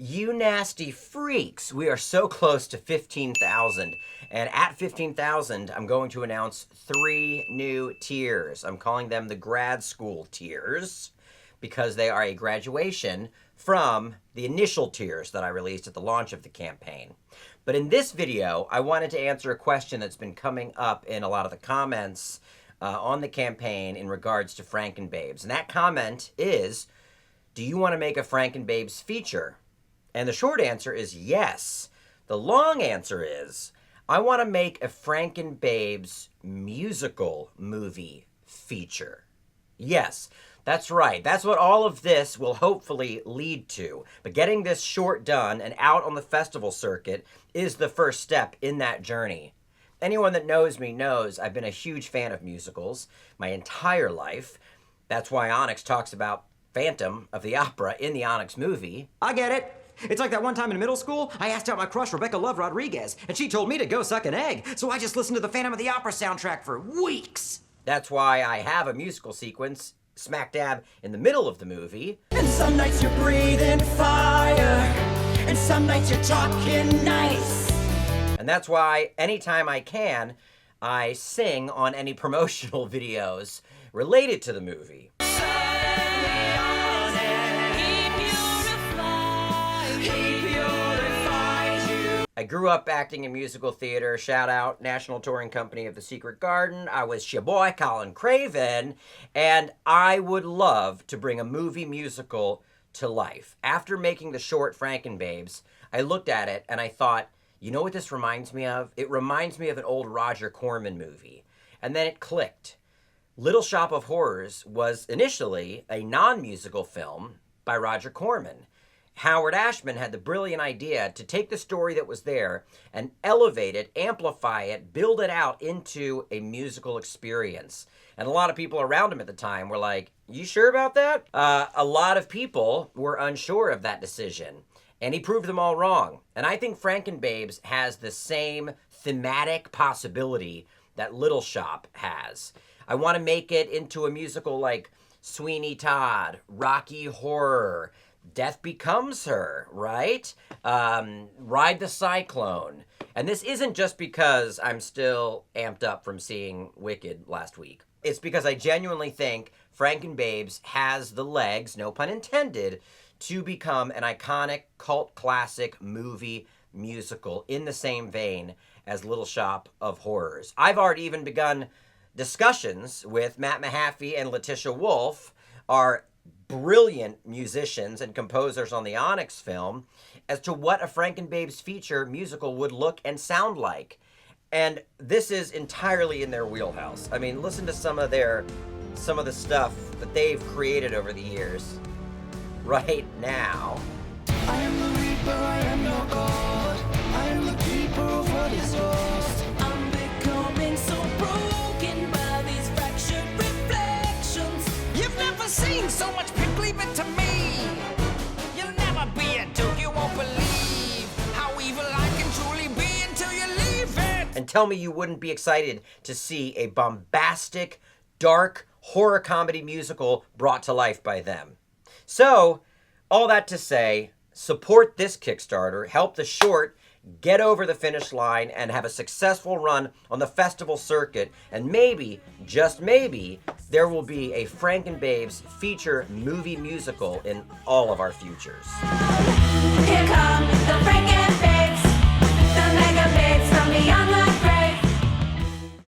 You nasty freaks. We are so close to 15,000. And at 15,000, I'm going to announce 3 new tiers. I'm calling them the grad school tiers because they are a graduation from the initial tiers that I released at the launch of the campaign. But in this video, I wanted to answer a question that's been coming up in a lot of the comments on the campaign in regards to Frankenbabes. And that comment is, do you want to make a Frankenbabes feature? And the short answer is yes. The long answer is, I want to make a Frankenbabes musical movie feature. Yes, that's right. That's what all of this will hopefully lead to. But getting this short done and out on the festival circuit is the first step in that journey. Anyone that knows me knows I've been a huge fan of musicals my entire life. That's why Onyx talks about Phantom of the Opera in the Onyx movie. I get it. It's like that one time in middle school, I asked out my crush Rebecca Love Rodriguez, and she told me to go suck an egg, so I just listened to the Phantom of the Opera soundtrack for weeks. That's why I have a musical sequence smack dab in the middle of the movie. And some nights you're breathing fire, and some nights you're talking nice. And that's why anytime I can, I sing on any promotional videos related to the movie. I grew up acting in musical theater. Shout out National Touring Company of the Secret Garden. I was your boy, Colin Craven, and I would love to bring a movie musical to life. After making the short Frankenbabes, I looked at it and I thought, you know what this reminds me of? It reminds me of an old Roger Corman movie. And then it clicked. Little Shop of Horrors was initially a non-musical film by Roger Corman. Howard Ashman had the brilliant idea to take the story that was there and elevate it, amplify it, build it out into a musical experience. And a lot of people around him at the time were like, you sure about that? A lot of people were unsure of that decision. And he proved them all wrong. And I think Frankenbabes has the same thematic possibility that Little Shop has. I want to make it into a musical like Sweeney Todd, Rocky Horror, Death Becomes Her, right? Ride the Cyclone. And this isn't just because I'm still amped up from seeing Wicked last week. It's because I genuinely think Frankenbabes has the legs, no pun intended, to become an iconic cult classic movie musical in the same vein as Little Shop of Horrors. I've already even begun discussions with Matt Mahaffey and Letitia Wolf, our brilliant musicians and composers on the Onyx film, as to what a Frankenbabes feature musical would look and sound like. And this is entirely in their wheelhouse. I mean, listen to some of the stuff that they've created over the years. Right now. I am the reaper, I am your god. I am the keeper of what is lost. I'm becoming so broken by these fractured reflections. You've never seen so much pick, leave it to me. You'll never be a duke, you won't believe how evil I can truly be until you leave it. And tell me you wouldn't be excited to see a bombastic, dark, horror comedy musical brought to life by them. So, all that to say, support this Kickstarter, help the short get over the finish line and have a successful run on the festival circuit, and maybe, just maybe, there will be a Frankenbabes feature movie musical in all of our futures.